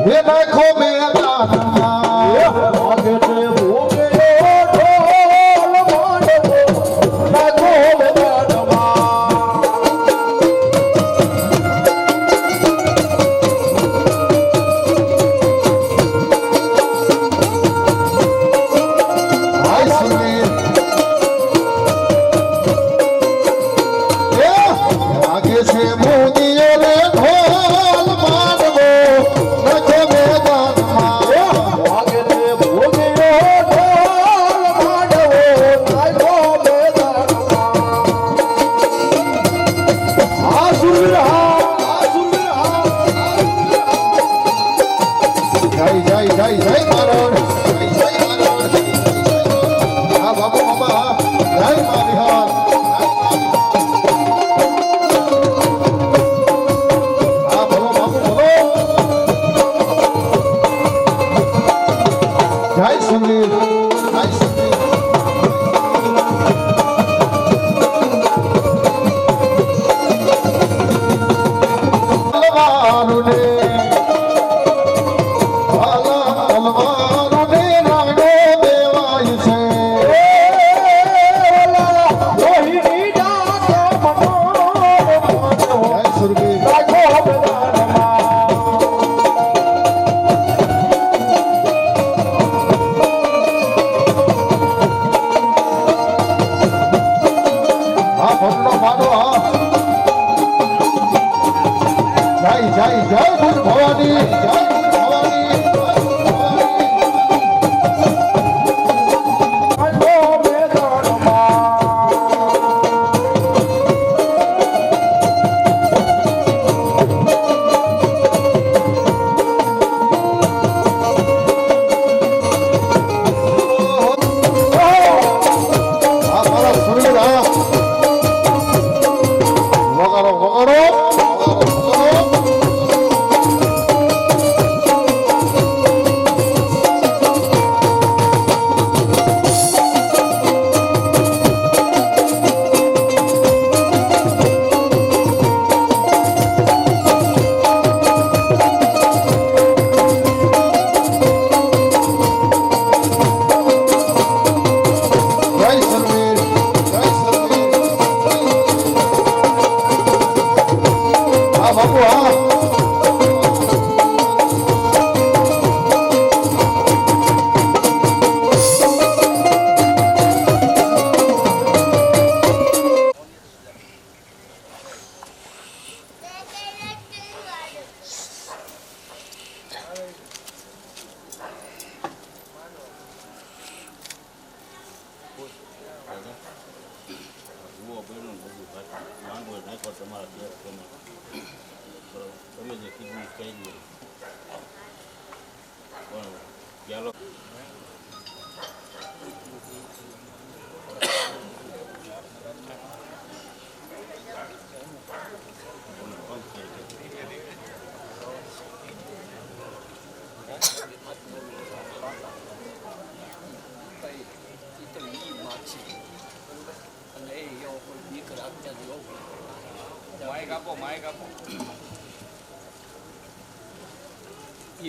એ નાખો મેદાનમાં વાગે છે ભોગે ઢોલ માંડવો નાખો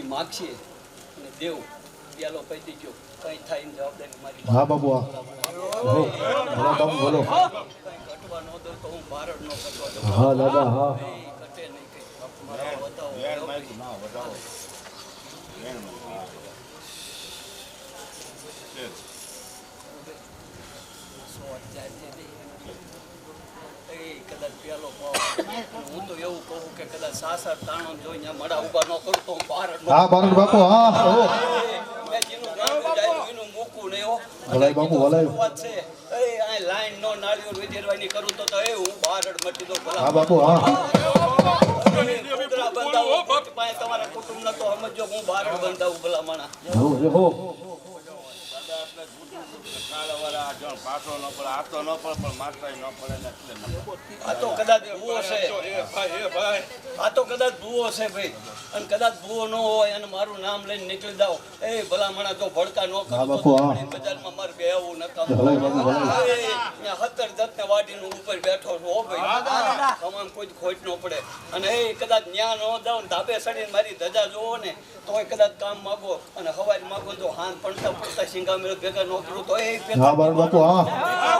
માગશે અને દેવ પેલો કહી દીજો કઈ થાય એની જવાબદારી મારી. હા બાબુ બોલો કઈ કટવા ન દો તો હું ભારત નો કટવા દઉં. હા દાદા હા કટે નહીં કઈ મારા બતાવો કદાચ પેલો હું તો એવું કહું કે કદાચ સાસર તાણો જોઈને મડા ઉભા ન કરું તો હું ભારત હા બારડ બાપુ હા મેં જેનું ગામ જાય એનું મૂકું નહીં હો. ભલાઈ બાપુ ભલાઈ વાત છે એ આ લાઈન નો નાળિયો વિજેરવાની કરું તો એ હું ભારત મટી દો ભલા. હા બાપુ હા કૂતરા બંધાવો ભક્ત પાસે તમારા કુટુંબ ન તો સમજો હું ભારત બંધાવું ભલા માણા. આટો ન પડે આટો ન પડે પણ માથાય ન પડે ને એટલે ન પડે. આ તો કદાચ ભૂવો છે, એ ભાઈ આ તો કદાચ ભૂવો છે ભાઈ. અને કદાચ ભૂવો ન હોય અને મારું નામ લઈને નીકળી જાવ, એ ભલામણા તો ભડકા ન હા કરો બાપુ, હા. બજારમાં મારે બેહવું નકામ. ભલે બાપુ, ભલે. ત્યાં 17 દત્તને વાડીનું ઉપર બેઠો છું હો ભાઈ. તમામ કોઈ ખોટ ન પડે. અને એ કદાચ ન્યા ન જાવ ને ધાબે ચડીને મારી ધજા જોવો ને તોય કદાચ કામ માગો અને હવાજ માગો તો હાન પડતા પડતા સિંગામેળ ભેગા ન કરું તો એ હા બાપુ, હા.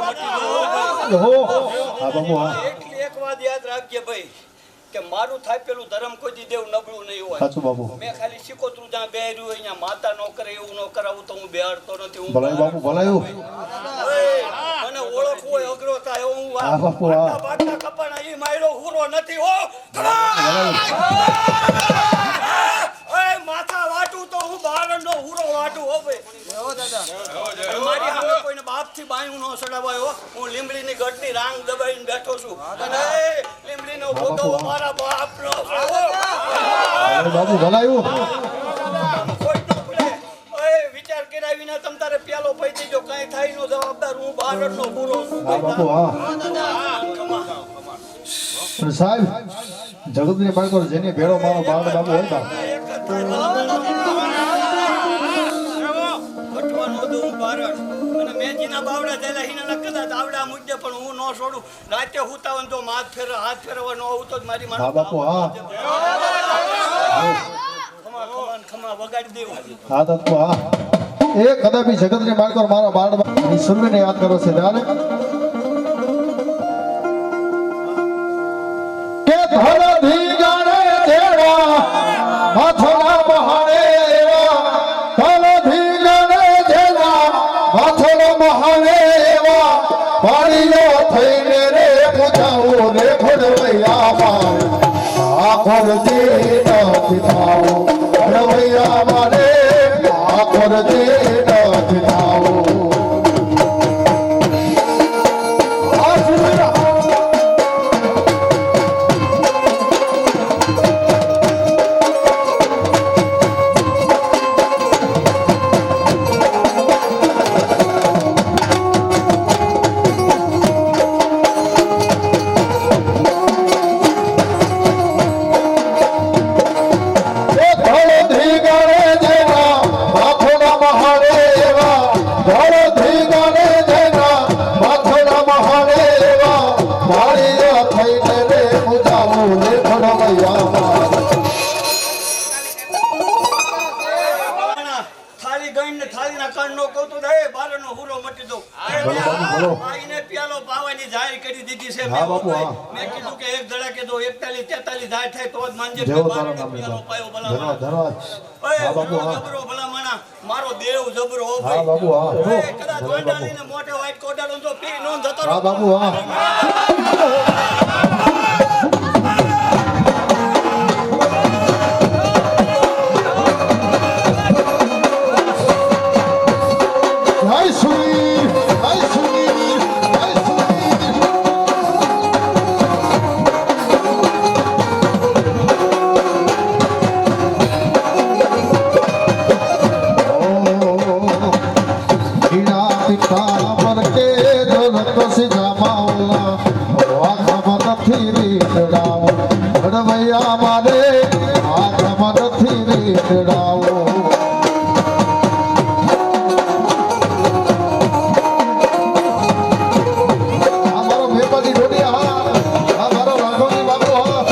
મટી જવું ભાઈ. હો. હા બાપુ, હા. એટલી એક વાત યાદ રાખજે ભાઈ કે મારું થાપેલું ધર્મ કોઈ દી દેવ નબળું નહીં હોય. સાચું બાપુ. મેં ખાલી શીખોતરું જ્યાં બેહર્યું હોય અહીંયા માતા ન કરે એવું ન કરાવું તો હું બેહાડતો નથી. હું ભલાઈ બાપુ, ભલાયું. મને ઓળખવું હોય અઘરો થાય એવું હું હા બાપુ, હા. બાટલા કપાણા ઈ માયલો હુરો નથી હો. ઓય માથા વાટું તો હું બારણનો હુરો વાટું હો ભાઈ. અને મારી સામે કોઈને બાપથી બાયું ન સડાવાય હો. હું લીમડીની ગઢની રાંગ દબાઈને બેઠો છું અને એ લીમડીનો ભોગવો મારા બાપનો છે હો. ભલે બાપુ, ભલાયું. કોઈ ન પડે. ઓય વિચાર કર્યા વિના તમ તારે પ્યાલો પઈ દેજો કાંઈ થાય નો જવાબદાર હું બારણનો હુરો છું. હા બાપુ, હા. અને સાહેબ જગતની બાળકો જેને ભેળો મારો બાળ બાપુ હોય બાપ. કટવાનો દઉં બારણ. અને મેજીના બાવડા થયેલા હિનાના કદાચ આવડા મુદ્દે પણ હું ન છોડું. રાતે હુતા હોય ને તો હાથ ફેરવા ન આવું તો જ મારી હા બાપુ, હા. ખમા વગાડી દેવું. હા બાપુ, હા. એ કદાપી જગતની બાળકો મારા બાળ બાપ સુરવીને યાદ કરો છે ત્યારે કે ધરધી ગાણે દેવા માથોના મહાણે એવા ધરધી ગાણે દેવા માથોના મહાણે એવા પાણીઓ થઈને રે પૂજાઓ રે ભડવૈયા મારે આ ભરજી નથી થાઓ ભડવૈયા મારે આ ભરજી નથી થાઓ થાળી ગઈને થાળીના કાનનો કહું તો દે બારનો હુરો મટી દઉં. આઈને પ્યાલો પાવાની જાહેર કરી દીધી છે. હા બાપુ, હા. મેં કીધું કે એક ધડાકે દો 41 43 જાય થાય તો જ માનજે કે જેવો તારો બારનો નામ પ્યાલો પાયો ભલા ધન્યવાદ માણા. ધન્યવાદ ઓય હા બાપુ, હુરો હા. જબરો ભલા માણા. મારો દેવ જબરો હો હા ભાઈ. બાપુ, હા. ઓય કદાચ વાંડાલીને મોઢે વાઈટ કોડાડો તો પી નો જતો હા બાપુ, હા. જય શ્રી જય શ્રી જય શ્રી પિતા પર કે જરત સે જમાવલા આખમાં નથી રીતડાવો ભડવૈયા મારે આખમાં નથી રીતડાવો આ મારો મેપાજી ડોડિયા હા આ મારો રાઘવજી બાપુ હા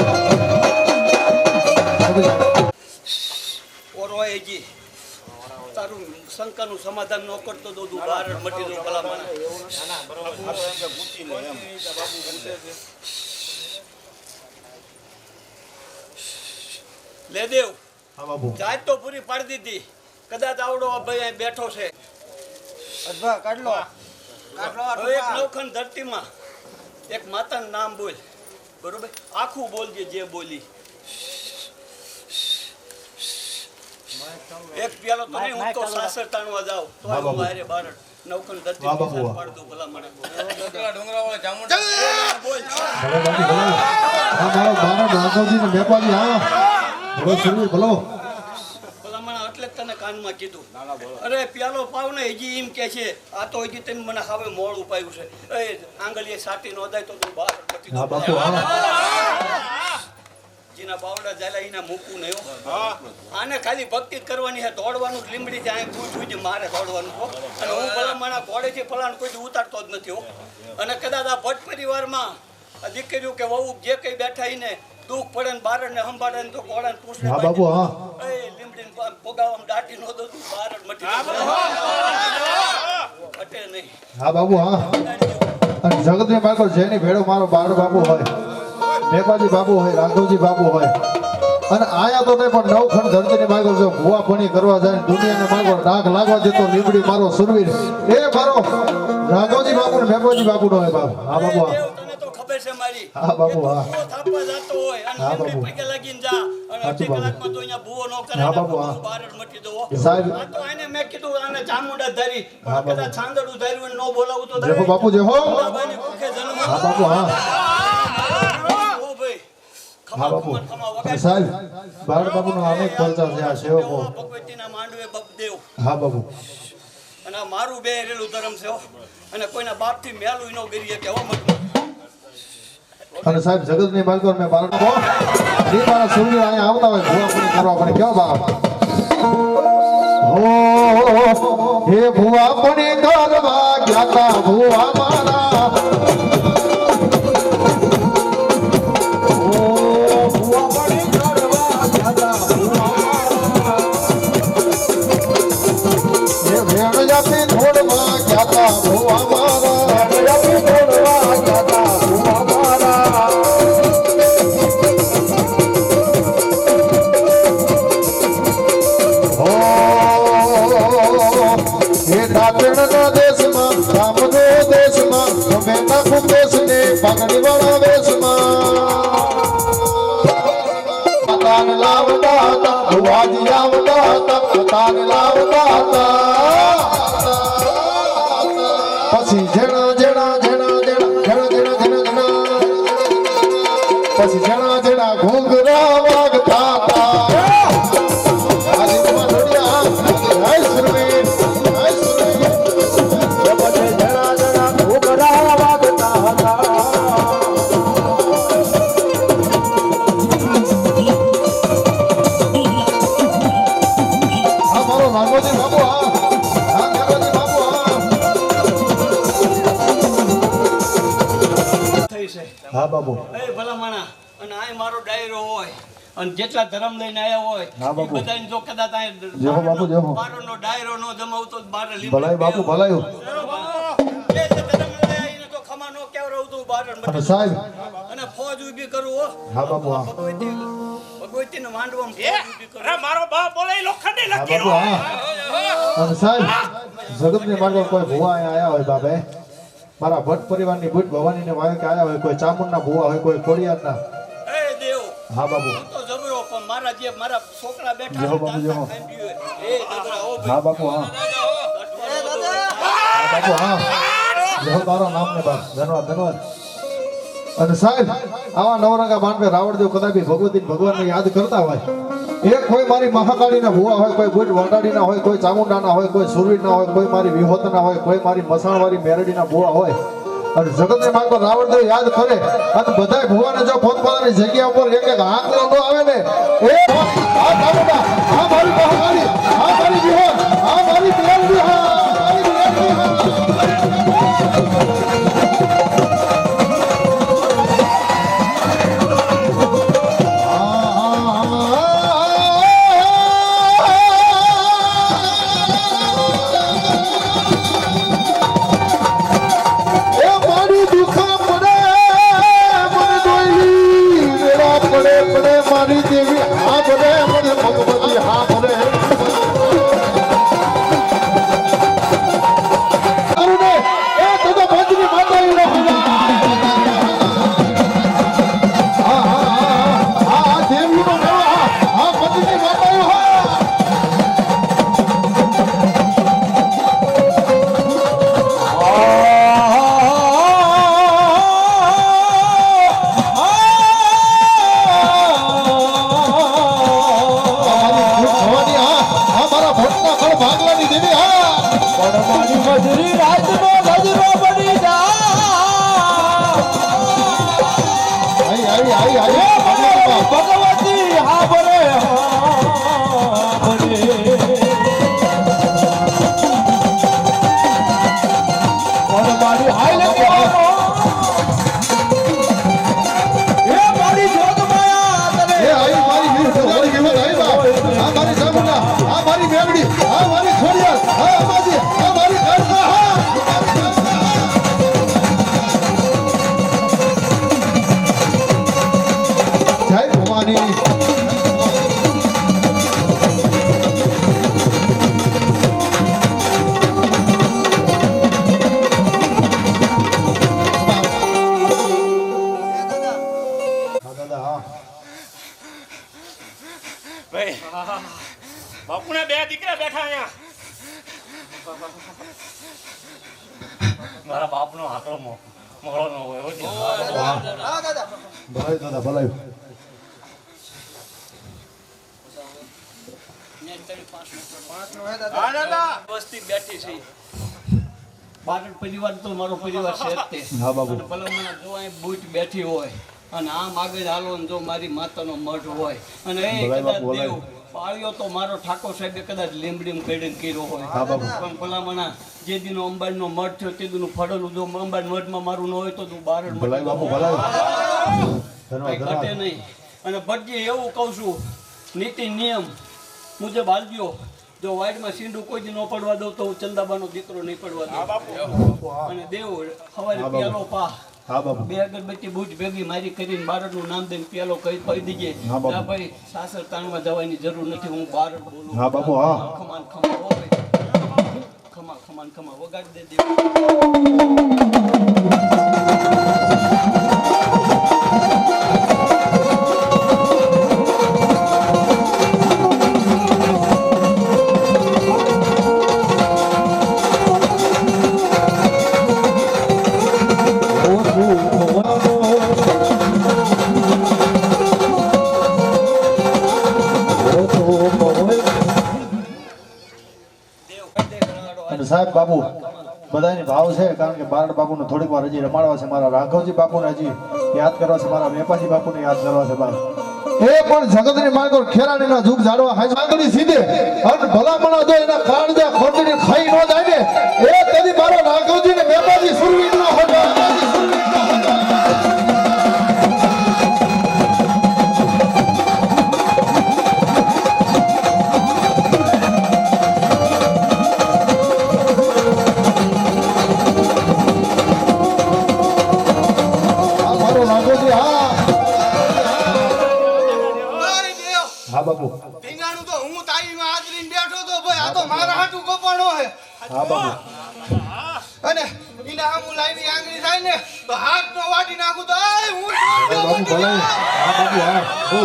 ઓરોએજી તારું શંકાનું સમાધાન ન કરતો તો તું બહાર મટી દઉં ભલા માણા. લે દેવ હા બાપુ જાત તો પૂરી પાડી દીધી. કદાચ આવડો આ ભાઈ અહીં બેઠો છે. હવે એક નવખંડ ધરતીમાં એક માતાનું નામ બોલ બરોબર આખું બોલજે જે બોલી. એક પ્યાલો તો નહીં હું તો સાસર તાણવા જાઉં તો હા, હું બાબુ. બારે બાર નવખંડ ધરતી હા, બાબુ. નિશાન પાડી દઉં ભલા મને. ડુંગરાવાળા ચામુંડા બોલ ભલે બાપુ ભલે હા મારો રાઘવજી ને મેપાજી હા ભલો સુરવીર ભલો ભલા મને એટલે જ તને કાનમાં કીધું અરે પેલો પાવ ને હજી એમ કે છે આ તો હજી તમે મને હવે મોડું પાયું છે એ આંગળીએ સાટી નો દાય તો તું બહાર નથી હા બાપુ હા જેના બાવડા જાય એના મૂકવું નહીં હો. આને ખાલી ભક્તિ જ કરવાની છે દોડવાનું જ લીમડી ત્યાં પૂછવું મારે દોડવાનું હો. અને હું ભલામણા ઘોડેથી ફલાણ કોઈ ઉતારતો જ નથી હો. અને કદાચ આ ભટ્ટ પરિવારમાં આ દીકરીઓ કે વહુ જે કઈ બેઠા એને દુઃખ પડે ને બારણને સંભાળે ને તો ઘોડાને પૂછડે હા બાપુ હા એ લીમડીને પોગાવામાં દાટી નો દઉં બાર જ મટી અટે નહીં. હા બાપુ હા અને જગતની માલકો જેની ભેડો મારો બાળ બાપુ હોય મેઘાજી બાપુ હોય રાઘવજી બાપુ હોય અને આયા તો નહીં પણ નવખંડ ધરતીની માલકો જો ભૂવા ભણી કરવા જાય દુનિયાને માલકો ડાઘ લાગવા દેતો લીમડી મારો સુરવીર એ મારો રાઘવજી બાપુ ને મેઘાજી બાપુ નો હોય બાપુ હા બાપુ હા તને તો ખબર છે મારી હા બાપુ હા ભૂવો થાપવા જાતો હોય અને હા લીમડી બાપુ. પગે લાગીને જા અને અડધી બાપુ. કલાકમાં તો અહીંયા ભૂવો નો કરે હા ને બાપુ, હા. હું બહાર જ મટી દઉં હો. સાહેબ. આ તો આને મેં કીધું આને ચામુંડા ધારી હા બાપુ. કદાચ છાંદડું ધાર્યું હોય ને નો બોલાવું તો જેહો બાપુ જેહો બાબાની કુખે જન્મ હા બાપુ હા ઓ ભાઈ હા બાપુ અને સાહેબ બાળ બાપુ નો અનેક પરચા છે આ સેવકો ભગવતીના માંડવે બપદેવ હા બાપુ અને આ મારું બે રેલું ધર્મ છે હો. અને કોઈના બાપથી મેલું નો ગરીએ કે હો મત અને સાહેબ જગતની માલકો મેં બાળ બાપુ એ મારા સુરવીર અહીંયા આવતા હોય ભૂવા ભણી કરવા પણ કેવો બાપ હો હે ભૂવા ભણી કરવા ગયા તા ભૂવા મારા પાઘડી વાળા વેશમાં તાન લાવતા હતા ભુવાજી આવતા હતા તાન લાવતા હતા પછી જેણા જેણા જેણા જેણા જેણા જેણા જેણા જેણા પછી જેણા જેણા ઘૂંઘરા વાગતા હતા આજે તમારા ઢોડિયા હાય સુરવીર હાય સુરવીર પછી જેણા જેણા ઘૂંઘરા વાગતા હતા નાગોજી બાપુ હા હા નાગોજી બાપુ હા થઈ છે હા બાપુ એ ભલામણા અને આ મારો ડાયરો હોય અને જેટલા ધર્મ લઈને આવ્યા હોય હા બાપુ. એ બધાને જો કદાચ જેહો બાપુ, જેહો. બારોનો ડાયરો નો જમાવતો જ બારે લીમડી ભલાઈ બાપુ ભલાયું એ જે ધર્મ લઈને આવીને તો ખમા નો કેવરાવું તું બારે જ અને મટી સાહેબ અને ફોજ ઊભી કરું હો હા બાપુ હા ભગવતીને માંડવામાં ફોજ ઊભી કરું અરે મારો બાપ બોલે ઈ લોખંડી હા લખી બાપુ હા અને સાહેબ જગતની માર્ગો કોઈ ભુવા અહીંયા આયા હોય બાપે મારા ભટ્ટ પરિવારની ભૂત ભવાનીને વાયો કે આયા હોય કોઈ ચામુંડના ભુવા હોય કોઈ ખોડિયારના એ દેવ હા બાપુ હું તો જબરો પણ મારા જે મારા છોકરા બેઠા જેહો છે, બાપુ, દાંતા જેહો. ખાંડી હોય, એ જબરા હો ભાઈ. હા બાપુ હા હા બાપુ હા જેહો તારા નામને બાપ ધન્યવાદ ધન્યવાદ અને સાહેબ આવા નવરંગા માનવે રાવણદેવ કદાપી ભગવતી ભગવાનને યાદ કરતા હોય એક કોઈ મારી મહાકાળીના ભુવા હોય કોઈ બુટ વટાડીના હોય કોઈ ચામુંડાના હોય કોઈ સુરવીરના હોય કોઈ મારી વિહોતના હોય કોઈ મારી મસાણવાળી મેરડીના ભુવા હોય અને જગતને માંગતો રાવણદેવ યાદ કરે અને બધાય ભુવાને જો પોતપોતાની જગ્યા ઉપર એક એક આંકડો ન આવે ને એ આ ચામુંડા આ મારી મહાકાળી આ મારી વિહોત આ મારી મેરડી હા મારી મેરડી હા મારી દેવી આ બધે વખત આવ્યા આ મારી જામુના આ મારી મેમડી આ મારી છોડિયા આ અમાજી આ મારી કાળકા હા જય ભવાની ભાઈ બાપુના બે દીકરા બેઠા અહીંયા મારા બાપનો આકડો મોળો ન હોય હો જી. ભલાઈ દાદા ભલાઈ હા દાદા વસ્તી બેઠી છે બારડ પરિવાર તો મારો પરિવાર છે જ તે. હા બાબુ. અને ભલામણ જો અહીં બુટ બેઠી હોય અને આમ આગળ હાલો ને જો મારી માતાનો મઠ હોય અને એ ભલાઈ કદાચ બાપુ, ભલાઈ. દેવ પાળ્યો તો મારો ઠાકોર સાહેબે કદાચ લીમડીમ કડીને કર્યો હોય હા બાબુ. પણ ભલામણા જે દીનો અંબાડીનો મઠ થયો તે દીનું ફળેલું જો અંબાડી મઠમાં મારું ન હોય તો તું બારડ ભલાઈ બાપુ મઠ ભલાઈ કઈ ધન્યવાદ ઘટે ધન્યવાદ નહીં. અને ભટજી એવું કહું છું નીતિ નિયમ મુજબ હાલજો. જો વાઈડમાં સીંડું કોઈ દી ન પડવા દઉં તો હું ચંદાબાનો દીકરો નહીં પડવા દઉં. અને દેવ સવારે હા બાબુ. પેલો પા હા બાબુ બે અગરબત્તી બુજ ભેગી મારી કરીને બારડનું નામ દઈને પેલો કહી દીજે હા બાબુ. ના ભાઈ સાસર તાણવા જવાની જરૂર નથી હું બારડ બોલું. હા બાબુ, હા. ખમાન ખમા હો ભાઈ. ખમા ખમાન ખમા વગાડી દે દેવ. અને સાહેબ બાબુ બધાની ભાવ છે કારણ કે બારડ બાપુને થોડીક વાર હજી રમાડવા છે મારા રાઘવજી બાપુને હજી યાદ કરવા છે મારા વેપાજી બાપુને યાદ કરવા છે ભાઈ એ પણ જગતની માર્ગો ખેરાણીના જુગ જાડવા હાઈ માંગણી સીધે અને ભલામણા જો એના કાળજા ખોટડી ખાઈ ન જાય ને એ તેની મારા રાઘવજી ને વેપાજી સુરવીરનો હતો આ મારો રાઘવજી હા હા બાબુ ટીંગાણું તો હું તારીમાં હાજરીને બેઠો તો ભાઈ આ તો મારા હાટું કપાણો હે હા બાબુ અને ઈના આમુ લાઈની આંગળી થાય ને તો હાથ નો વાટી નાખું તો આય હું બાબુ ભલાઈ હા બાબુ હા ઓ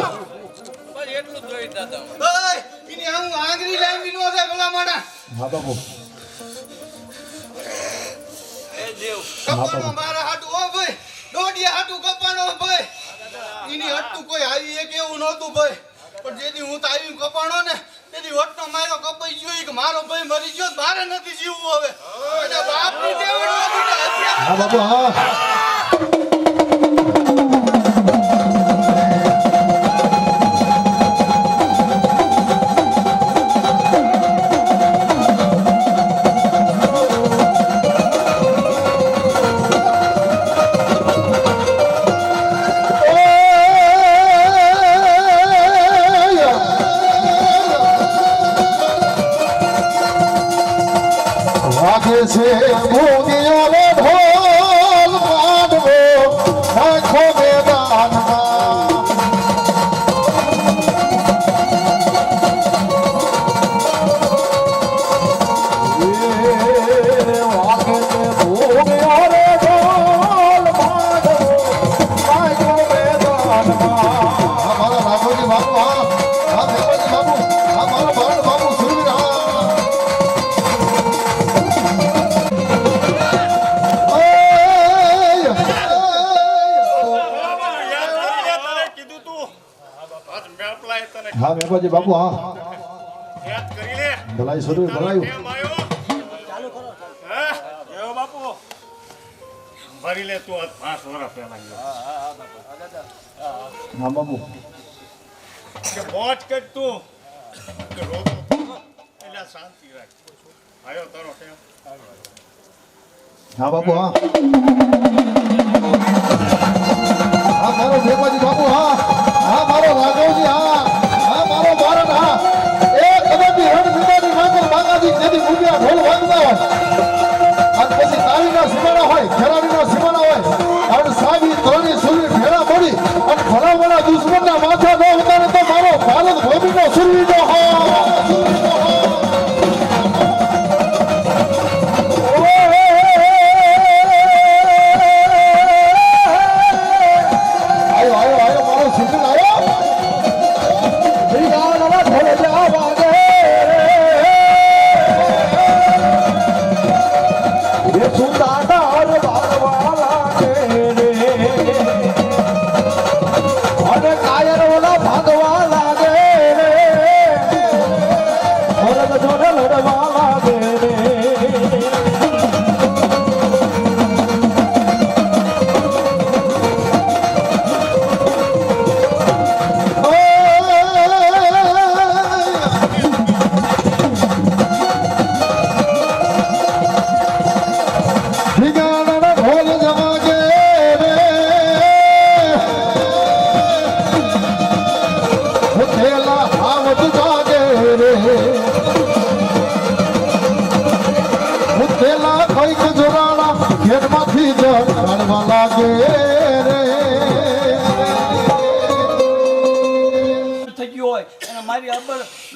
બસ એટલું જ જોઈ દાદા. ઓય ઈની આમુ આંગળી લાઈની નો થાય ભલા માણા હા બાબુ એ દેવ કપાણો મારા હાટું ઓ ભાઈ દોડિયા હાટું કપાણો ભાઈ ઈની હટતું કોઈ આવી એક એવું નહોતું ભાઈ પણ જેથી હું તારી કપાણો ને તેથી વટનો મારો કપાઈ ગયો કે મારો ભાઈ મરી ગયો મારે નથી જીવવું હવે અને બાપની દેવડ હતી હા બાબુ હા વાગે છે ભોગિયો રે ઢોલ માંડવો નાખો મેદાનમાં વાગે છે ભોગિયો રે ઢોલ માંડવો નાખો મેદાનમાં આ મારા રાઘવજી બાપુ હા આ દેવજી બાપુ આ મારા બાળ બાપુ સુરવીર હા કીધું તું આજ મેપલાય તને હા મેપાજી બાપુ હા યાદ કરી લે ભલાઈ સુરવીર ભલાઈ કેમ આવ્યો ચાલુ કરો હા એવો બાપુ ભરી લે તું આજ 5 વર્ષ પહેલા ગયો હા બાપુ કે મોજ કર તું કે રોતો એટલે શાંતિ રાખ આયો તારો ટેમ હા બાપુ હા હા મારો મેપાજી બાપુ હા હા મારો રાઘવજી હા હા મારો રૂપિયા ઢોલ વાગતા હોય અને પછી તાલીના સીમાડા હોય ખેરાડીના સીમાડા હોય અને સાબી ત્રણેય સુરવી ભેળા મળી અને ભલામણા દુશ્મનના માથા ન ઉતારે તો મારો ભારત ભૂમિનો સુરવીનો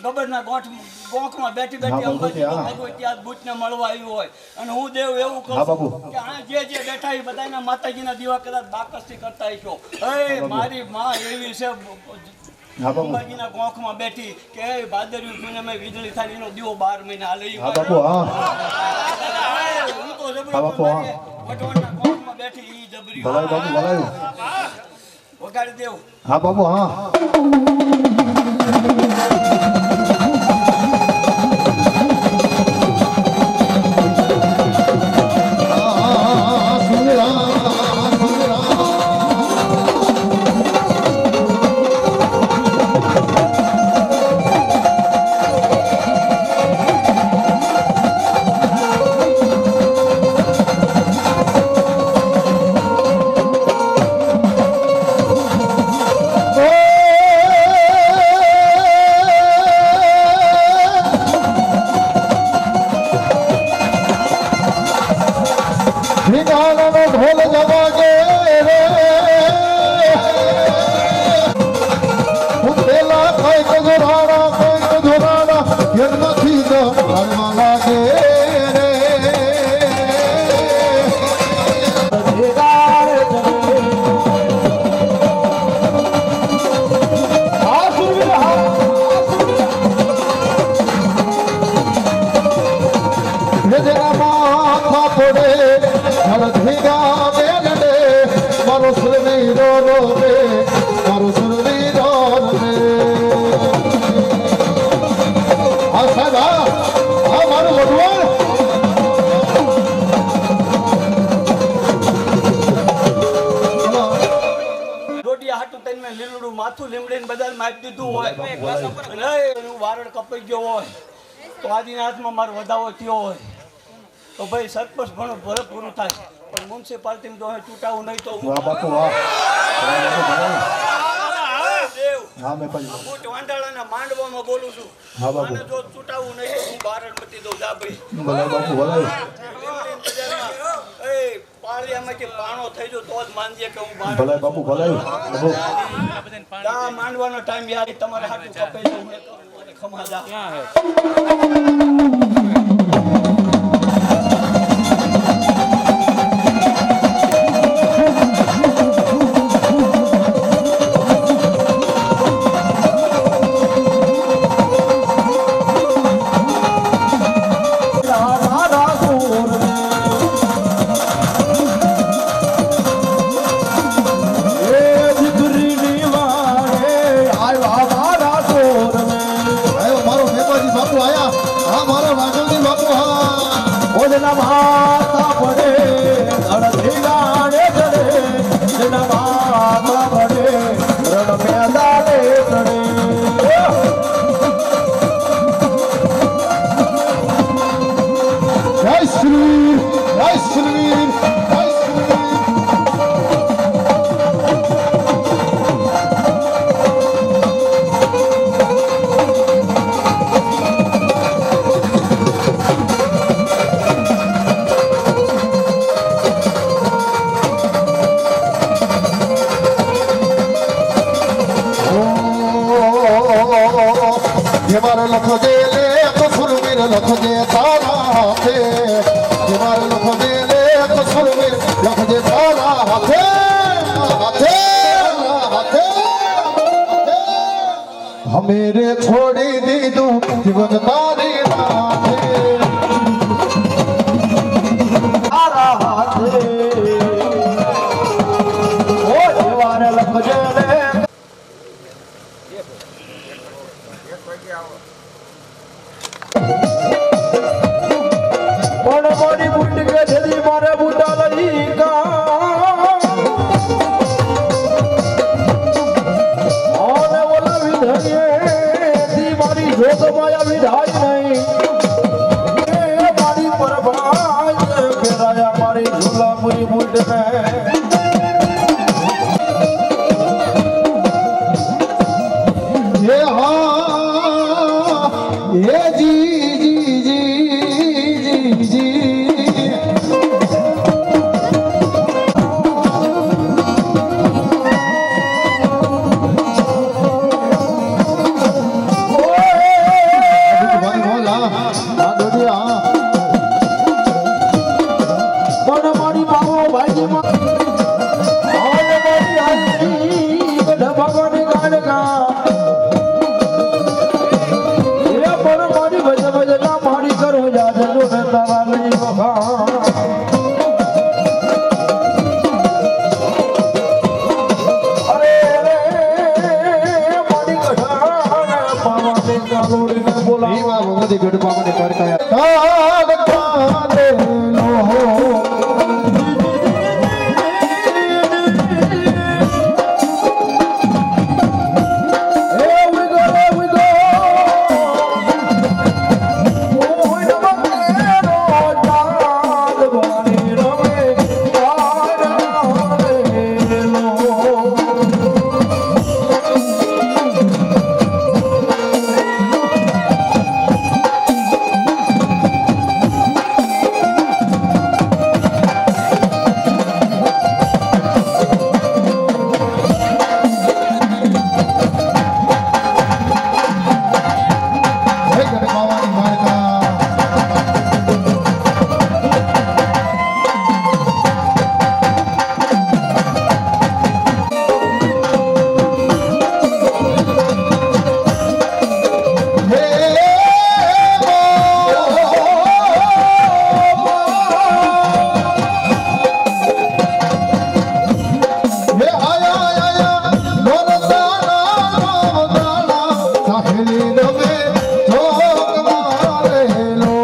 ગબરના ગોંખમાં બેઠી બેઠી અંબાજી ત્યાં બુટને મળવા આવ્યું હોય અને હું દેવ એવું કહું કે આ જે બેઠા એ બધાના માતાજીના દીવા કદાચ બાકસથી કરતા હશો. એ મારી માં એવી છે અંબાજીના ગોંખમાં બેઠી કે ભાદરવી પૂનમે વીજળી થાય એનો દીવો 12 મહિના હાલે. હું તો જબરો વટવાના ગોંખમાં બેઠી ઈ જબરી વગાડી દેવ. હા બાપુ હા માથું લીમડીને બધા મારી દીધું હોય વારડ કપાઈ ગયો હોય તો આદિનાથમાં મારો વધાવો થયો હોય તો ભાઈ સરપંચ ઘણું ભલે પૂરું થાય પણ મ્યુનિસિપાલિટીમાં જો ચૂંટાવું નહીં તો વાંડાળાના માંડવામાં બોલું છું. અને જો ચૂંટાવું નહીં હું બારડ મટી દઉં જા ભાઈ. પાળિયામાંથી પાણો થઈ ગયો તો જ માનજે કે હું માંડવાનો ટાઈમ યાર તમારે હાથું કપાઈ દઉં ખમા જા. મારે લખજે લે કસુરવીર લખજે તારા હાથે મારે લખજે લે કસુરવીર લખજે તારા હાથે હાથે હાથે હમેરે છોડી દીધું જીવન તારી માથે તારા હાથે ઓ જીવાને લખજે લે પણ મારી બુટ કે જદી મારે બુટા લઈ અને ઓલા વિધયે તી મારી જોત માયા વિધાય નહીં એ મારી પરભાય ફેરાયા મારી ઝુલાપુરી બુટ ને ये हाँ ये जी जी जी जी जी भाई बोला हाँ दीदी हाँ પણ મારી બાવો ભાઈ માં આલે મારી હાલી ગઢ ભગવાન ગાન ગા એ પણ મારી ભજ ભજ ના મારી કરો જા જજો ને તારા લઈ વખા અરે રે મારી ગઢાને પાવા દે કાલોડી ને બોલા ये बात भगवती गढ़ पावन ने कर काया काले लो Here we go, here we go. Oh, in the mountain, oh, God, the bunny, the way, God, the Lord. हे गढ़ पावन मारका हे आया आया मोर दाना दाना साहेली रवे चौक मारे लो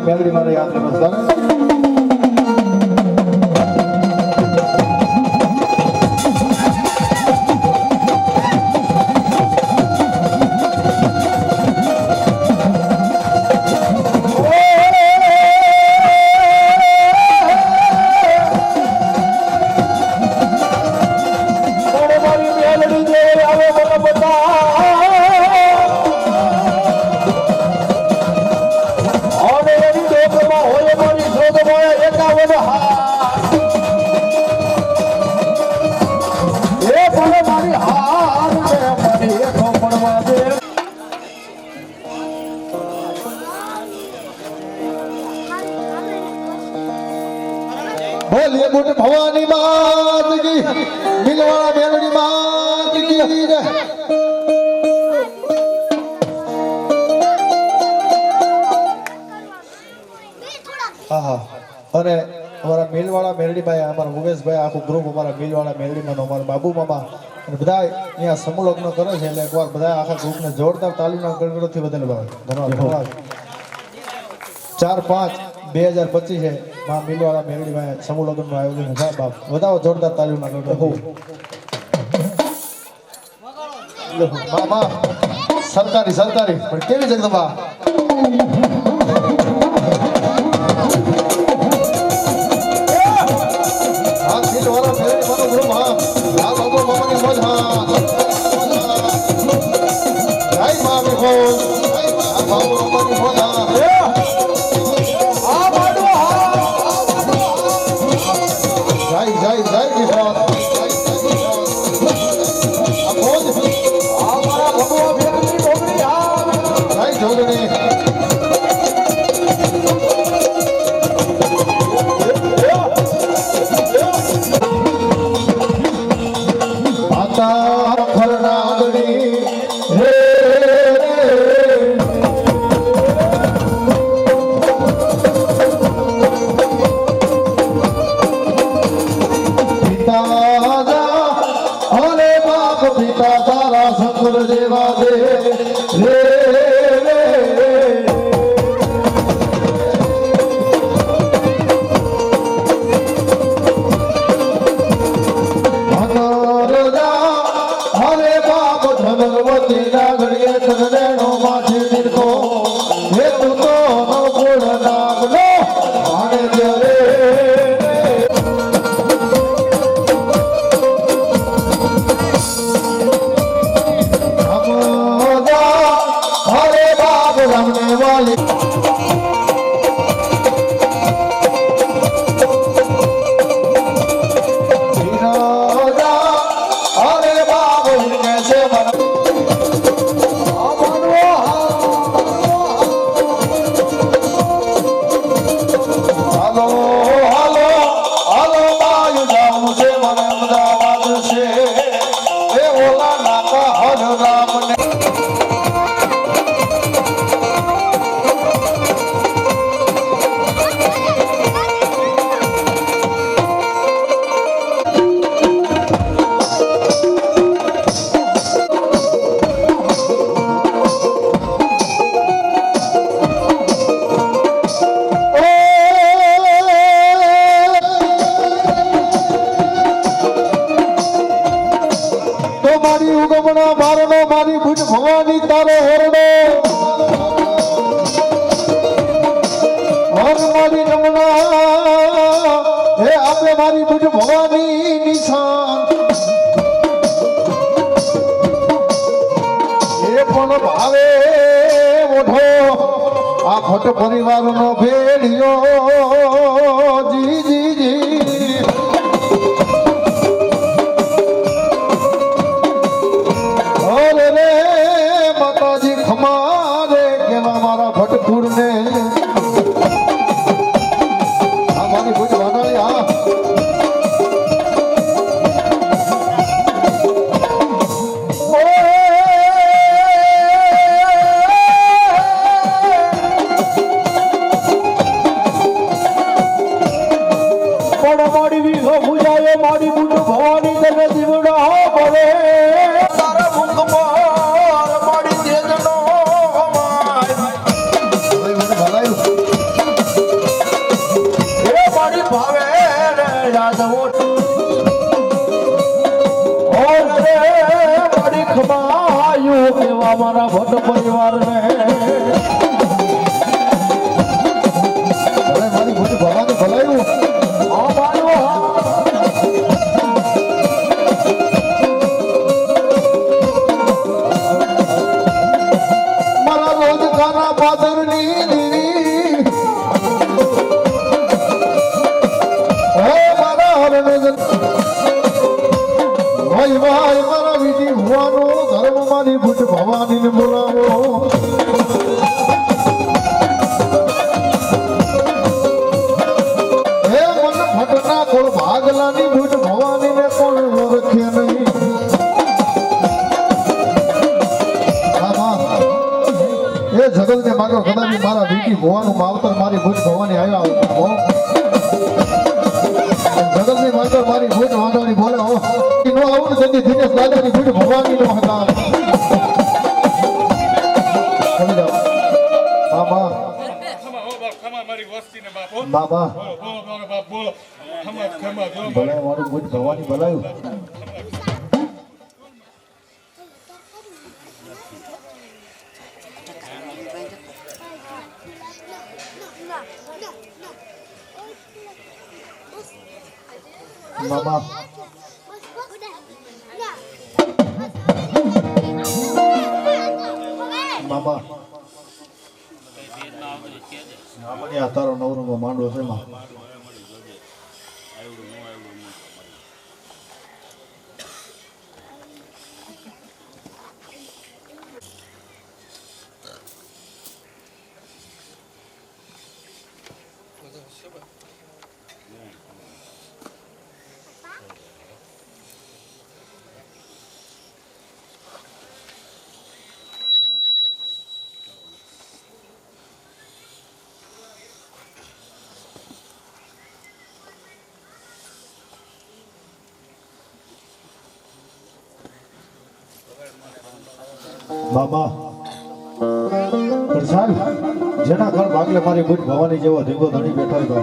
મેલડી મારે યાદ કરો છો બોલીએ બુટ ભવાની માત કી મિલવાળા મેલડી માત કી જય આહા અને અમારા મિલવાળા મેલડીભાઈ અમારા મુકેશભાઈ આખું ગ્રુપ અમારા મિલવાળા મેલડીમાં અમારા બાબુ મામા અને બધા અહીંયા સમૂહ લગ્ન કરે છે એટલે એકવાર બધા આખા ગ્રુપને જોરદાર તાલીમના ગણગણોથી બધાને ધન્યવાદ 4/5/2025 છે માં મિલવાળા મેલડીભાઈ સમૂહ લગ્નનું આયોજન છે બાપ વધાવો જોરદાર તાલીમના ગણગણો મામા સરકારી પણ કેવી જગદંબા ભવાની તારો હરડો હર મારી રમણા હે આપે મારી બુઢ ભવાની નિશાન એ પણ ભાવે મોઢો આ ભટ્ટ પરિવારનો ભેડિયો જી જી જી ભટપુરને આ મારી ભૂત વાનાળી હા અમારા ભટ્ટ પરિવારને ભલે મારી ભૂત ભવાની ભલાયું આ માનવો મારા રોજગારના પાદરની દેવી હે મારા હરણજન ભાઈ ભાઈ મારા વિધિ હોવાનો ધર્મ મારી ભૂત ભવાનીને બોલાવો હે મન ભટના કોળ ભાગલાની ભૂત ભવાનીને કોણ ઓળખે નહીં એ જગત ને માગો કદાચ મારા વીટી ભવાનું માવતર મારી ભૂત ભવાની આવ્યા જગત ની માગો મારી ભૂત વાંધાની બોલે હો નો આવું ને જલ્દી દિનેશ દાદાની ભૂત ભવાની નો હતા સમજી જાઓ બાબા ખમા હો બાપ ખમા મારી વસ્તીને બાપ હો બાબા બોલો બોલો બોલો બાપ બોલો ખમા ખમા જો ભલે મારું ભૂત ભવાની ભલાયું બાબા બાબા આપણે આ તારો નવરંગો માંડવો છે માં બાબા પણ સાહેબ જેના ઘર ભાગલે મારી ભૂત ભવાની જેવો ધીંગો ધણી બેઠો હતો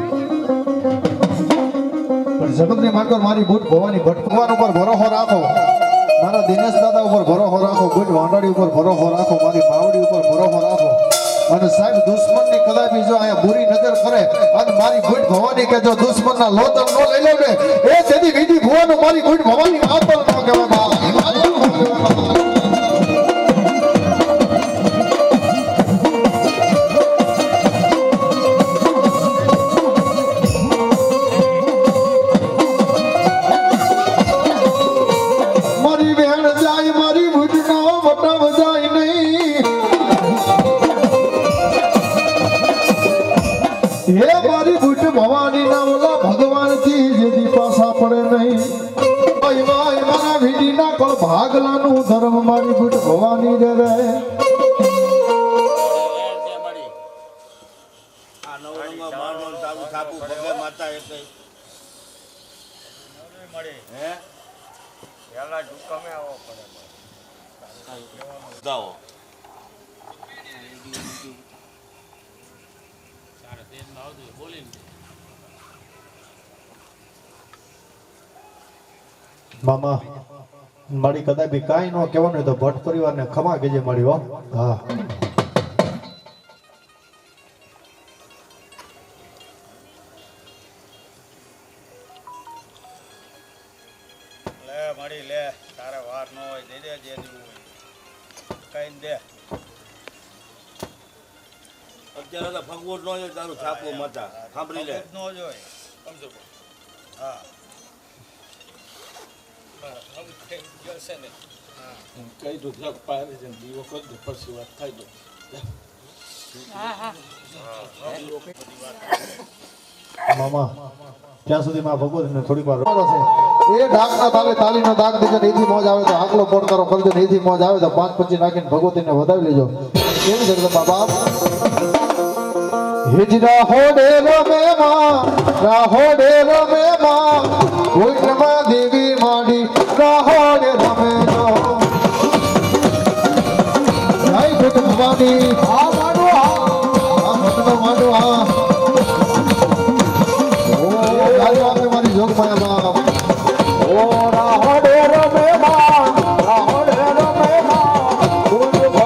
પણ જગતની માગર મારી ભૂત ભવાની ભટકવાન ઉપર ભરોસો રાખો મારા દિનેશ દાદા ઉપર ભરોસો રાખો ભૂત વાંડાડી ઉપર ભરોસો રાખો મારી બાવડી ઉપર ભરોસો રાખો અને સાહેબ દુશ્મનની કદાપી જો અહીંયા બુરી નજર કરે અને મારી ભૂત ભવાની કે જો દુશ્મનના લોતર નો લઈ લે ને એ તેથી વિધિ ભુવાનું મારી ભૂત ભવાની આતર ન કહેવાય મારી બેન જાય મારી ભૂતનો વટાવ જાય નહીં હે મારી ભૂત ભવાની ના ઓલા ભગવાન થી જેથી પાછા પડે નહીં ભાઈ ભાઈ મારા વીડી ના કોળ ભાગલાનું ધર્મ મારી ભૂત ભવાની રે રે આ નવરંગમાં મારવાનું ચાલુ થાપું ભગે માતા એટલે મળે હે પેલા દુકાને આવો પડે જાઓ મામા મારી કદાપી કાંઈ ન કહેવાનું હોય તો ભટ્ટ પરિવારને ખમા કેજે મારી હો હા લે મળી લે તારે વાર ન હોય દે દે જે દેવું હોય કઈ દે અત્યારે તો ભગવત નો હોય તારું છાપું મતા સાંભળી લે ન જોય સમજો હા કઈ દો જગ પારે છે દીવો કરી દો પછી વાત થાય દો મામા ત્યાં સુધી માં ભગવતીને થોડીક વાર રોકો છે એ ડાકના તાલે તાલીનો દાગ દેજો ને એથી મોજ આવે તો આગલો પડકારો કરજો ને એથી મોજ આવે તો 5-25 નાખીને ભગવતીને વધાવી લેજો કેવી જગદંબા બાપ હિજરા હોડે રમે માં રાહોડે રમે માં કોઈમાં દેવી માડી રાહોડે રમે જો જય ભૂત ભવાની આ માડો આ ભટનો માડો આ ઓ ગાયો આપે મારી જોગ માયા બાપ ઓ રાહોડે રમે માં રાહોડે રમે માં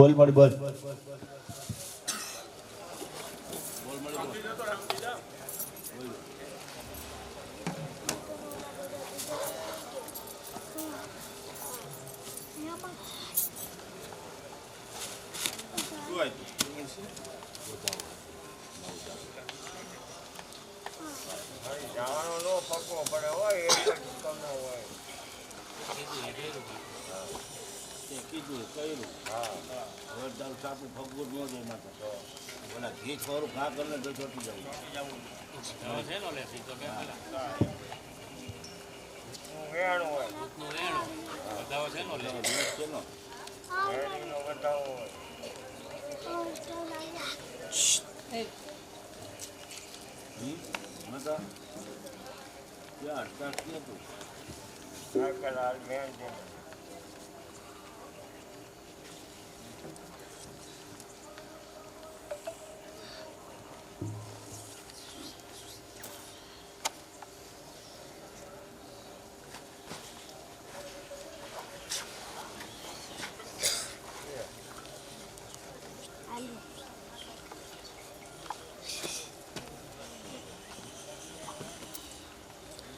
બોલ મારી બોલ જવાનો નો પક્કો પડે હોય એક જ કમો હોય કીધું કર્યું હવે તારું સાપું ફગવું ન દે માતા ઓલા ઘી થોડું ઘા કરીને તો ચોટી જવું હું વેણું હોય વેણીનો વધાવો હોય માતા ક્યાં અટકાશ ક્યાં તું સાયકલ હાલ મેં છે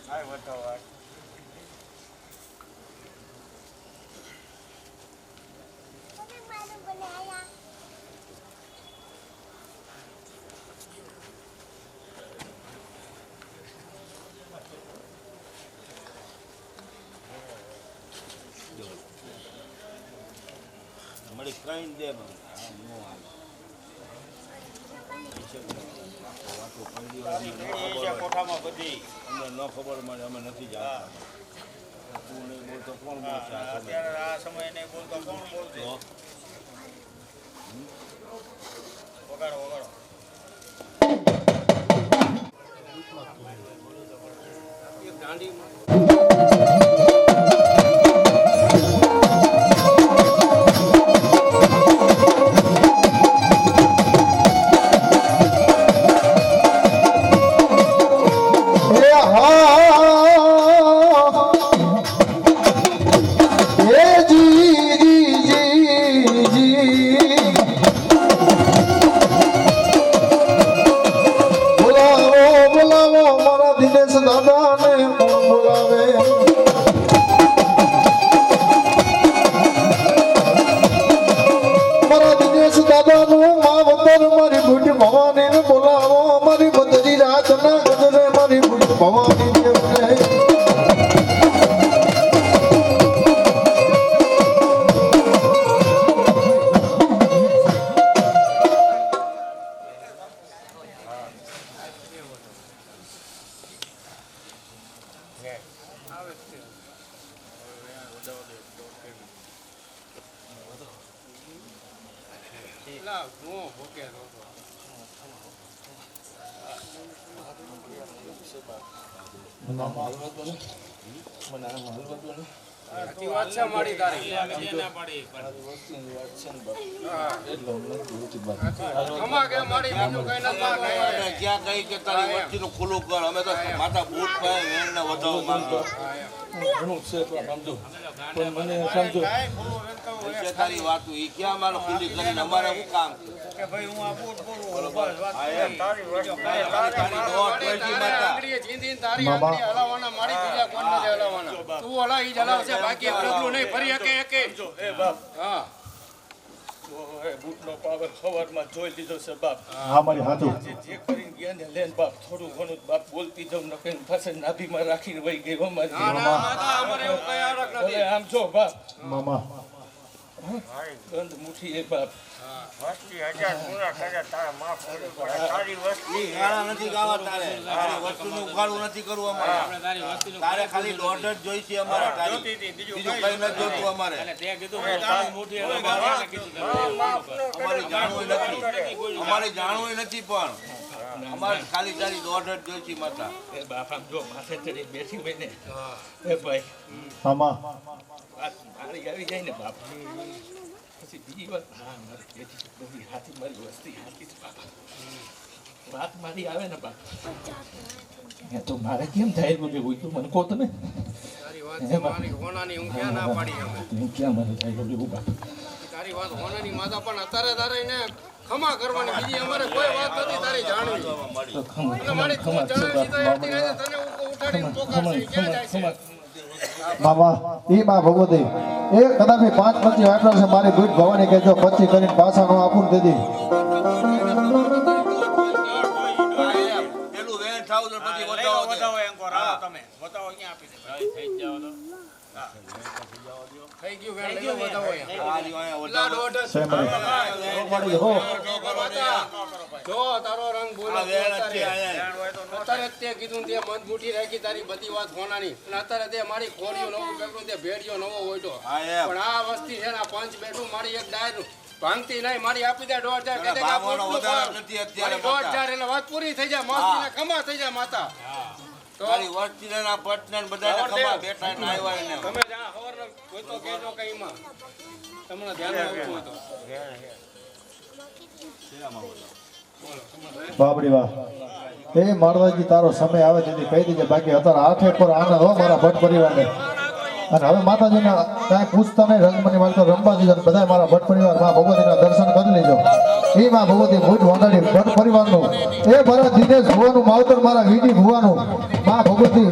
હાય બતાવો મળી કઈ દે વાતો કરી કોઠામાં બધી અમને ન ખબર મળે અમે નથી જાણતા તું નહીં બોલતો કોણ બોલશે આ સમયે? અત્યારે આ સમય નહીં બોલતો કોણ બોલશે વગાડો વગાડો ભવાની બોલાવો મારી બદરી રાત ના ગજરે મારી ભવાની ક્યાં કઈ કે તારી વસ્તીનું ખુલ્લું કર અમે તો માતા ભૂત પાય વેણને વધાવો માંગતો છે તારી વાતું ઈ ક્યાં મારે ખુલ્લી કરીને અમારે શું કામ કે ભાઈ હું આ બોટ બોલું બસ વાત આ તારી વસ્તુ તારી દોટ વળગી માતા એ બાપ એ બૂટનો પાવર સવારમાં જોઈ લીધો છે બાપ હા મારી હાથું જે કરીને ગયા ને લેન બાપ થોડું ઘણું બાપ બોલતી જાઉં નકે પાસે નાભીમાં રાખીને વહી ગઈ અમારી ભલે આમ જો બાપ મામા ગંધ મુઠી એ બાપ વસ્તી 1000 પૂરા કરે તારા માફ કરી પડે તારી વસ્તી ગાળા નથી ગાવા તારે તારી વસ્તુનું ઉખાડું નથી કરવું અમારે તારે ખાલી દોઢ જ જોઈ છે અમારે તારી બીજું કઈ નથી જોતું અમારે અમારે જાણવું નથી પણ અમારે ખાલી તારી દોઢ જ જોઈ છે માતા એ બાપ આમ જો માથે ચડી બેસી હોય ને એ ભાઈ મામા વાત મારી આવી જાય ને બાપ પછી બીજી વાત બધી હાથી મારી વસ્તી હાથી છે બાપા વાત મારી આવે ને બાપ એ તો મારે કેમ થાય બધું હોય તો મને કહો તમે હું ક્યાં મારે થાય બધું બાપ તારી વાત હોનાની માતા પણ અત્યારે તારે ને ખમા કરવાની બીજી અમારે કોઈ વાત નથી તારી જાણવી એટલે મારી તું જણાવી તો એથી આજે તને ઉઠાડીને પોકારશે ક્યાં જાય છે મામા ઈ માં ભગવતી એ કદાપી 5 25 વાટલો છે મારી ભૂત ભવાની કે જો 25 કરીને પાછા નો આપું દીધી પેલું વેણ થાવ તો પછી વધાવો વધાવો એમ કરો હાલો તમે વધાવો ક્યાં આપી દે થઈ જાવ તો થઈ ગયું વેણ લઈ લો બતાવો અહીંયા આ રહ્યો અહીંયા લા દોઢ સેમડી હો જો તારો રંગ બોલો આ વેણ જ છે અહીંયા અત્યારે તે કીધું તે મત મુઠી રાખી તારી બધી વાત હોનાની અને અત્યારે તે મારી ખોડીઓ નવું બેઠું તે ભેડિયો નવો હોયતો હા એમ પણ આ વસ્તી છે ને આ પંચ બેઠું મારી એક ડાયર ભાંગતી નહીં મારી આપી દે 1,500 કે ભાવવાનો વધારો નથી અત્યારે 1,500 એટલે વાત પૂરી થઈ જાય માસી ખમા થઈ જાય માતા તો તારી વસ્તી ના પટને બધાને ખબર બેઠા ને આવ્યા એને તમે જા ખબર કોઈ તો કહેજો કઈમાં તમને ધ્યાન આવતું હોય તો બાપડી વાહ એ માળવાજી તારો સમય આવે તેથી કહી દેજે બાકી અત્યારે આંખે પર આનંદ હો મારા ભટ્ટ પરિવારને અને હવે માતાજીના કાંઈ પૂછતા નહીં રંગમની મારી તો રંબા દીધા બધા મારા ભટ્ટ પરિવાર માં ભગવતીના દર્શન કરી લેજો એ માં ભગવતી ભૂત વાંડાડી ભટ્ટ પરિવારનું એ મારા દિનેશ ભુવાનું માવતર મારા વીડી ભુવાનું માં ભગવતી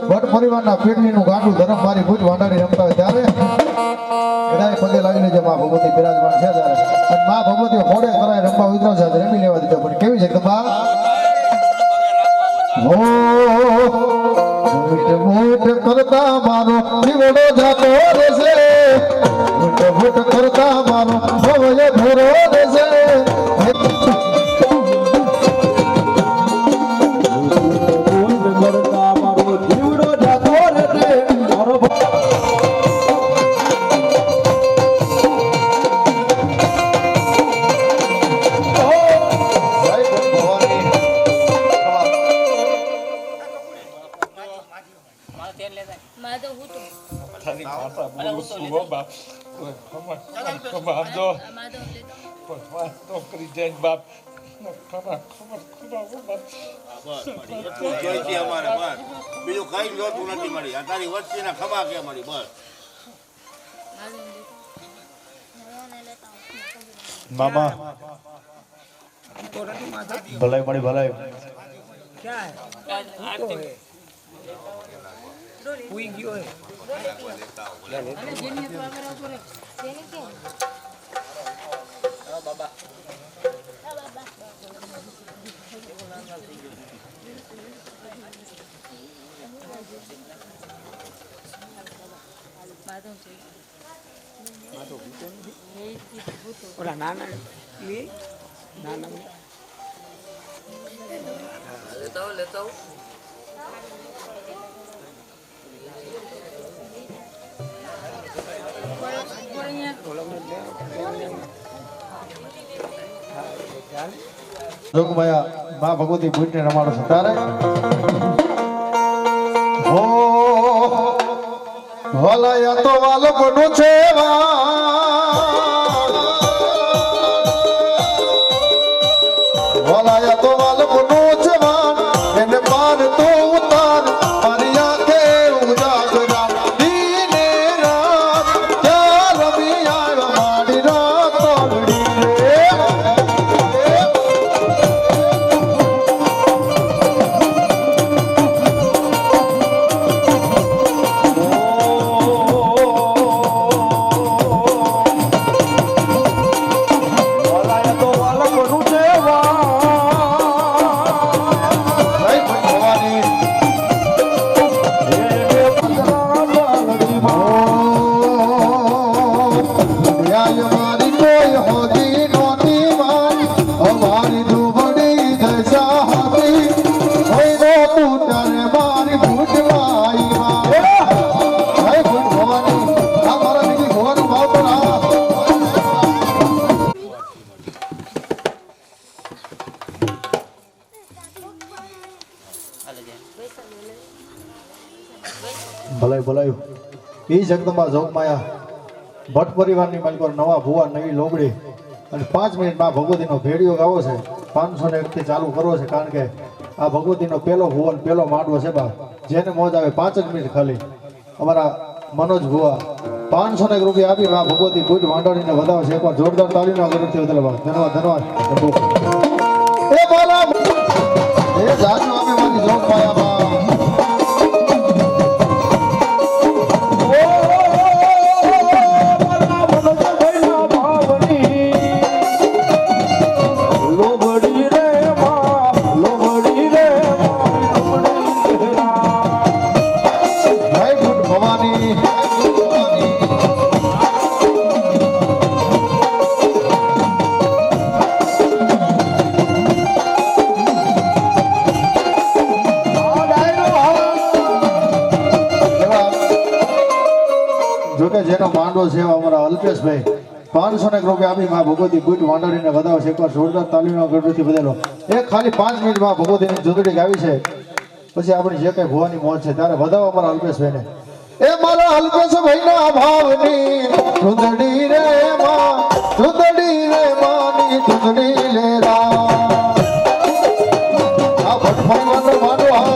ભટ્ટ પરિવારના પેટલીનું ગાંડું ધરમ મારી ભૂત વાંડાડી રમતા હોય ત્યારે બધાએ પગે લાગી લેજો માં ભગવતી બિરાજમાન છે ત્યારે અને માં ભગવતી હોડે કરાય રમવા ઉતરો છે રમી લેવા દીધો પણ કેવી છે ગંબા હો મોટ કરતા મારો દીવડો જાતો રહેશે મોટ કરતા મારો ભવય ભરો રહેશે તારી માતા બોલું છું હો બાપ ખબર દો વાત તો કરી જાય બાપ ખબર એટલું જોઈતી અમારે બસ બીજું કઈ જોતું નથી મળી આ તારી વસ્તી ના ખબર કે મળી બસ મામા ભલાઈ મળી ભલાઈ ઓલા નાના લે નાના લેતા જોગમાયા માં ભગવતી ભૂતને રમાડો છો તારે હો ભલાયા તો વાલકનું છે ભલાયા તો વાલકનું છે એને પાર તો ઉતાર મારી આંખે ઉજાગરા દીને રાત ક્યાં રમી આવ્યો મારી રાત તોડી રે ભલાઈ ભલાઈ એ જગદંબા જોગમાયા ભટ્ટ પરિવારની માલિકો નવા ભુવા નવી લોબડી અને 5 મિનિટમાં ભગવતીનો ભેડિયો ગાવો છે 501 થી ચાલુ કરવો છે કારણ કે આ ભગવતીનો પહેલો ભુવન પહેલો માંડવો છે બા જેને મોજ આવે 5 જ મિનિટ ખાલી અમારા મનોજ ભુવા 500 રૂપિયા આપી માં ભગવતી બુટ માંડોળીને વધાવો છે. એકવાર જોરદાર તાળીનો ગણતરી ધન્યવાદ ધન્યવાદ. એ મારા એ જાજુ અમે મારી જોગ પાયામાં જોકે જેનો માંડવો છે અમારા અલ્પેશભાઈ 500 રૂપિયા આપી માં ભગવતી બુટ માંડવીને વધાવો છે. એકવાર જોરદાર તાલીનો ગઢથી બદલો. એક ખાલી 5 મિનિટમાં ભગવતીની જુદડી ગાવી છે. પછી આપણી જે કઈ ભવાની મોજ છે ત્યારે વધાવો અમારા અલ્પેશભાઈને. એ મારા અલ્પેશભાઈ ના ભાવની જુદડી રે માં જુદડી રે માની જુદડી લે રા આ ભટફાઈ માંડો માંડો હા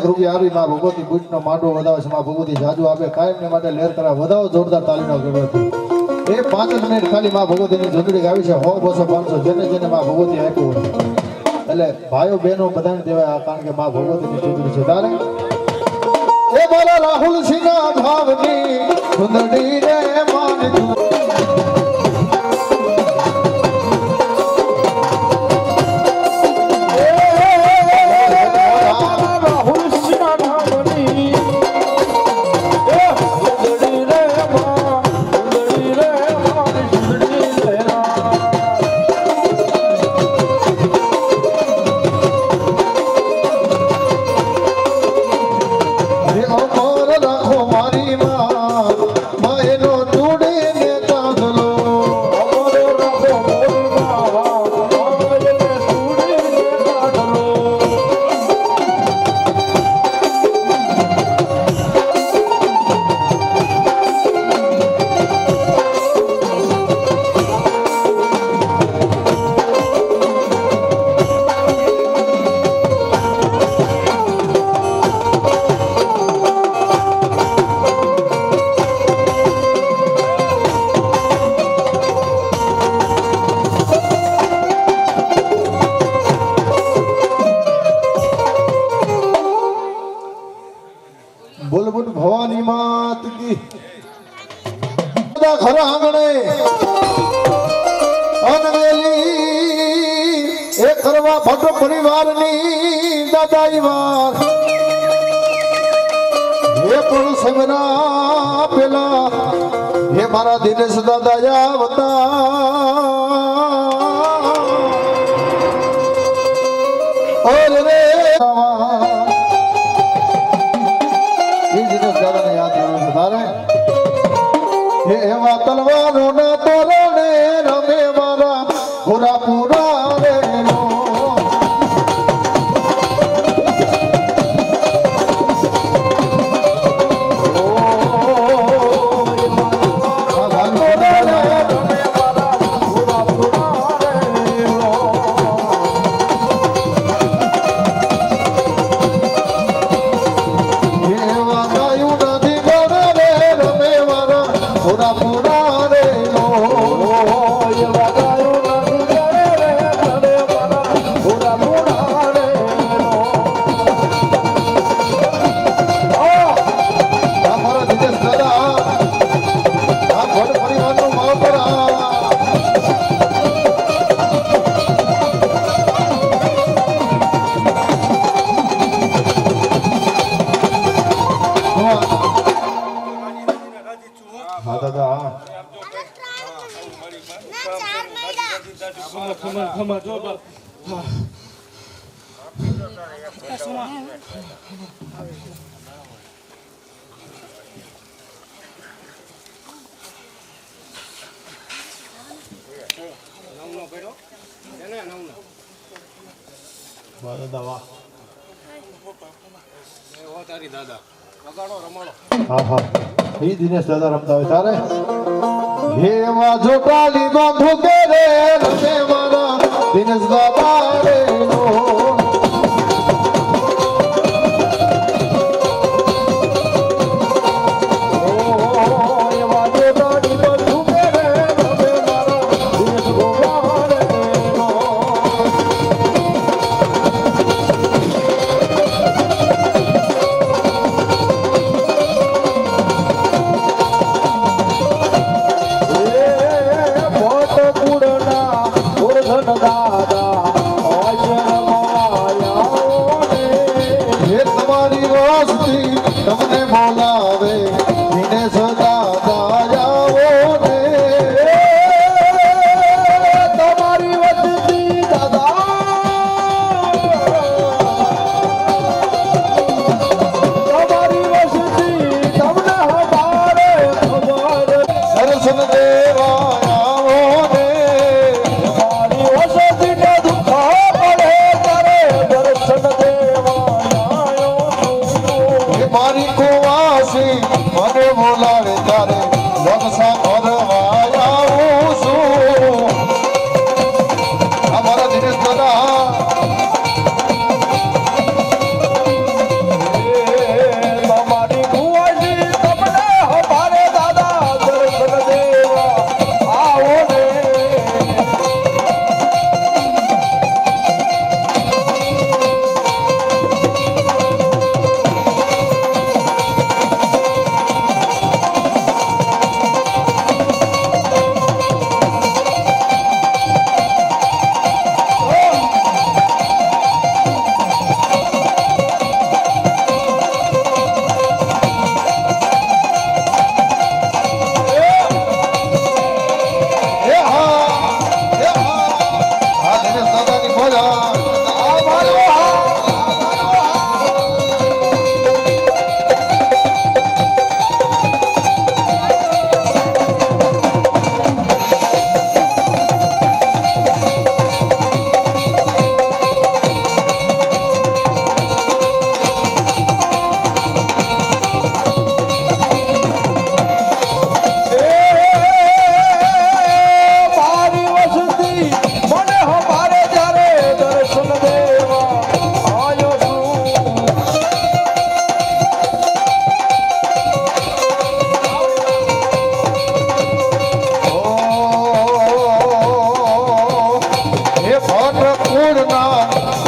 રૂપિયા આવી માં ભગવતી બુટનો માંડવો વધાવે છે. માં ભગવતી જાજુ આપે કાયમને માટે લેર કરા વધાવો જોરદાર તાલીનો ગણતરી. એ 5 મિનિટ ખાલી માં ભગવતીની જુદડી ગાવી છે. 100 200 500 જેને જેને માં ભગવતી આપ્યું હોય એટલે ભાઈઓ બહેનો બધાને દેવાય કારણ કે માં ભગવતીની જુદડી છે. તારે એ મારા રાહુલ સિંહના ભાવની જુદડી રે માની બોલબુટ ભવાની માત કી ઘર આંગણે અનવેલી એ કરવા ભટ્ટ પરિવારની દાદાઈ વાર હે પણ સમના પેલા હે મારા દિનેશ દાદા આવતા ઓલ રે એવા તલવારો ના તોરણે રમે મારા પૂરા પૂરા રે ખમા જો બાપ નામ નો પડ્યો વાહ દાદા વાહ હા હા એ દિનેશ દાદા રમતા હોય તારે હે વાજો કાલી બાંધો કે રે રમે મારા દિનેશ દાદા રે નો તમને બોલાવે દિનેશ દાદા આવો ને તમારી વતની દાદા તમારી વસતી તમને હમારે ખબર દર્શન દેવા આવો ને તમારી વસતી ને દુઃખ પડે તારે દર્શન દેવા મારી કુવાસી મને બોલાવે ત્યારે લગસા કરવા આવું છું અમારા દિનેશ દાદા તમારી કુવાસી તમને હમારે દાદા દર્શન દેવા આવો ને ના